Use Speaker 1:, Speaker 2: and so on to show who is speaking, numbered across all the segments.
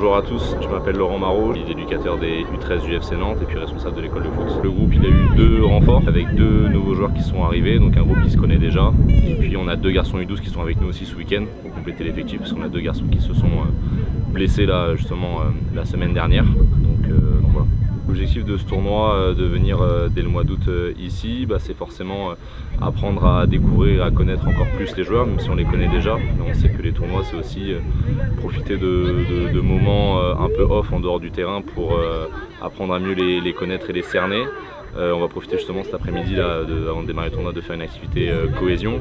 Speaker 1: Bonjour à tous, je m'appelle Laurent Marot, je suis éducateur des U13 du FC Nantes et puis responsable de l'école de foot. Le groupe il a eu 2 renforts avec 2 nouveaux joueurs qui sont arrivés, donc un groupe qui se connaît déjà. Et puis on a 2 garçons U12 qui sont avec nous aussi ce week-end pour compléter l'effectif parce qu'on a 2 garçons qui se sont blessés là justement la semaine dernière. Donc voilà. L'objectif de ce tournoi, de venir dès le mois d'août ici, c'est forcément apprendre à découvrir et à connaître encore plus les joueurs, même si on les connaît déjà. Mais on sait que les tournois, c'est aussi profiter de moments un peu off en dehors du terrain pour apprendre à mieux les connaître et les cerner. On va profiter justement cet après-midi avant de démarrer le tournoi de faire une activité cohésion.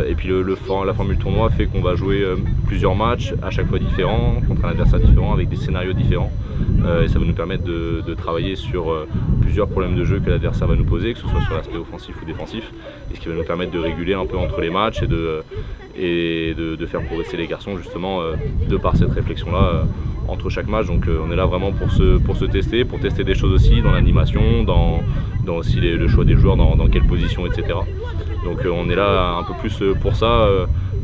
Speaker 1: Et puis la formule tournoi fait qu'on va jouer plusieurs matchs à chaque fois différents, contre un adversaire différent, avec des scénarios différents. Et ça va nous permettre de travailler sur plusieurs problèmes de jeu que l'adversaire va nous poser, que ce soit sur l'aspect offensif ou défensif, et ce qui va nous permettre de réguler un peu entre les matchs et de faire progresser les garçons justement de par cette réflexion-là entre chaque match. Donc on est là vraiment pour se tester, pour tester des choses aussi dans l'animation, dans aussi le choix des joueurs, dans quelle position, etc. Donc on est là un peu plus pour ça,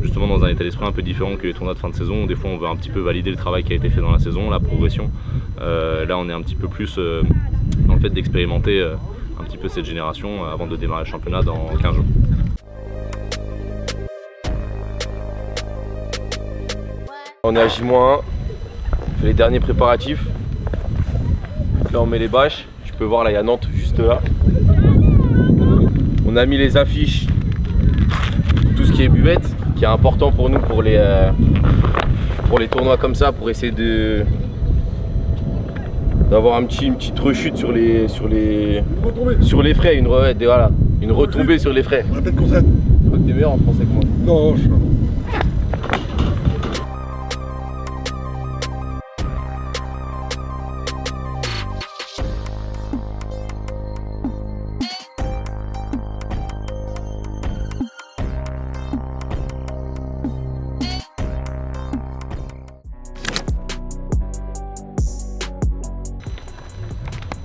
Speaker 1: justement dans un état d'esprit un peu différent que les tournois de fin de saison. Des fois on veut un petit peu valider le travail qui a été fait dans la saison, la progression. Là on est un petit peu plus dans le fait d'expérimenter un petit peu cette génération avant de démarrer le championnat dans 15 jours.
Speaker 2: On est à J-1, on fait les derniers préparatifs. Là on met les bâches, tu peux voir là il y a Nantes juste là. On a mis les affiches, tout ce qui est buvette, qui est important pour nous pour les tournois comme ça, pour essayer d'avoir une petite rechute sur les frais, une retombée sur les frais.
Speaker 3: Répète concept.
Speaker 2: Je crois que t'es meilleur en français que moi.
Speaker 3: Non, je sais pas.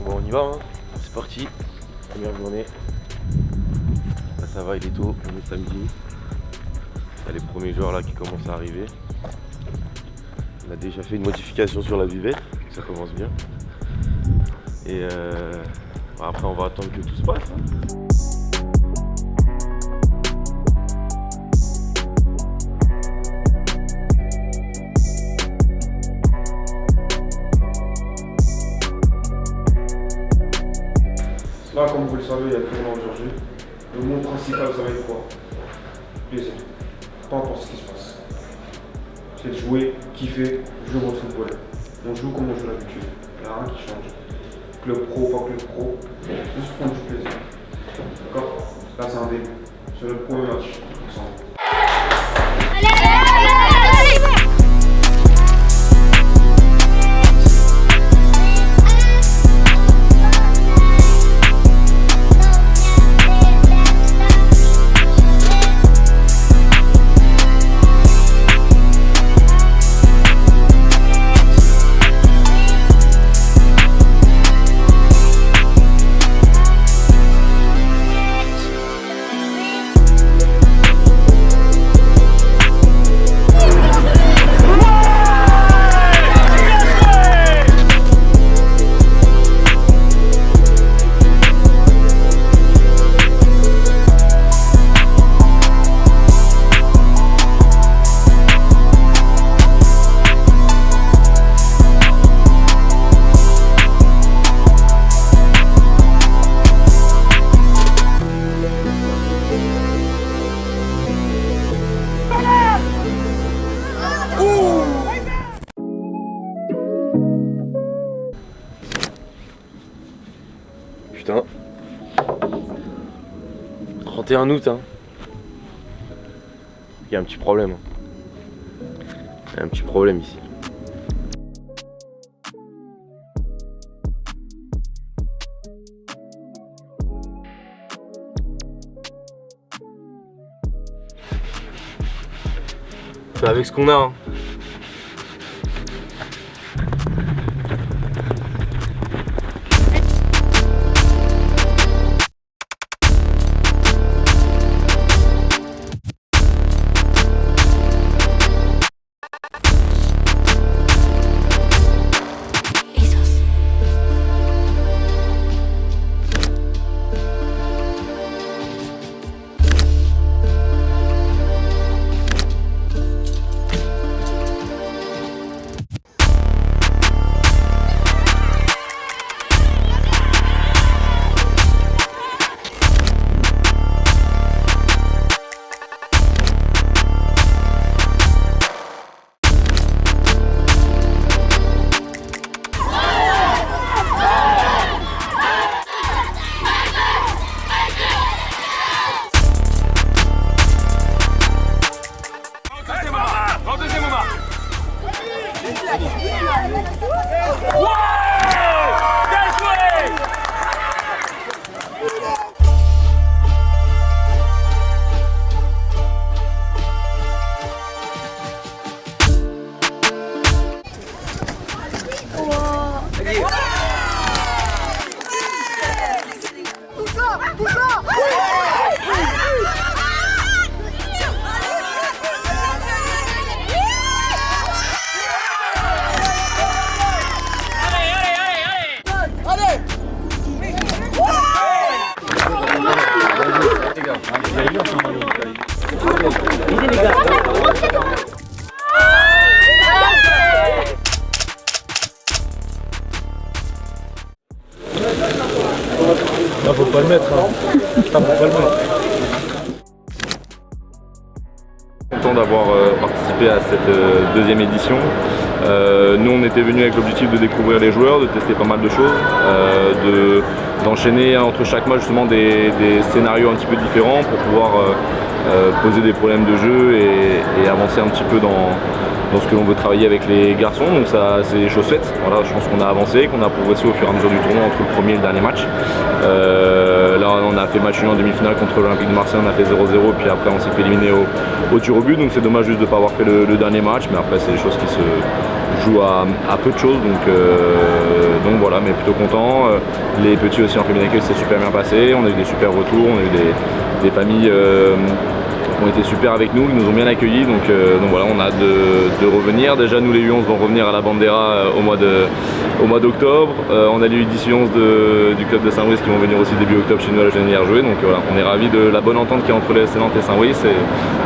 Speaker 2: Bon, on y va, hein. C'est parti, première journée. Là ça va, il est tôt, on est samedi. Il y a les premiers joueurs là qui commencent à arriver. On a déjà fait une modification sur la buvette, ça commence bien. Et après on va attendre que tout se passe. Hein.
Speaker 3: Là, comme vous le savez, il y a le tournoi aujourd'hui. Le mot principal, ça va être quoi? Plaisir. Peu importe ce qui se passe. C'est de jouer, kiffer, jouer votre football. On joue comme on joue l'habitude. Il n'y a rien qui change. Club pro, pas club pro. Juste prendre du plaisir. D'accord? Là, c'est un début. C'est notre premier match. Ensemble.
Speaker 2: Putain. 31 août, hein. Il y a un petit problème. Il y a un petit problème ici. On fait avec ce qu'on a, hein.
Speaker 4: faut pas le mettre. Hein. Ça, faut pas le mettre.
Speaker 1: Content d'avoir participé à cette deuxième édition. Nous on était venus avec l'objectif de découvrir les joueurs, de tester pas mal de choses, d'enchaîner entre chaque match justement des scénarios un petit peu différents pour pouvoir poser des problèmes de jeu et avancer un petit peu dans ce que l'on veut travailler avec les garçons. Donc ça c'est des choses faites. Voilà, je pense qu'on a avancé, qu'on a progressé au fur et à mesure du tournoi entre le premier et le dernier match. Là on a fait match nul en demi-finale contre l'Olympique de Marseille, on a fait 0-0 puis après on s'est fait éliminer au tir au but, donc c'est dommage juste de ne pas avoir fait le dernier match, mais après c'est des choses qui se jouent à peu de choses, donc voilà, mais plutôt content. Les petits aussi en féminin d'accueil, c'est super bien passé, on a eu des super retours, on a eu des familles qui ont été super avec nous, qui nous ont bien accueillis, donc voilà, on a hâte de revenir. Déjà nous les U11 vont revenir à la Bandera au mois d'octobre. On a les U10 du club de Saint-Brice qui vont venir aussi début octobre chez nous à la Genève jouer, donc voilà, on est ravis de la bonne entente qu'il y a entre les SC Nantes et Saint-Brice et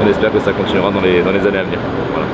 Speaker 1: on espère que ça continuera dans les années à venir. Voilà.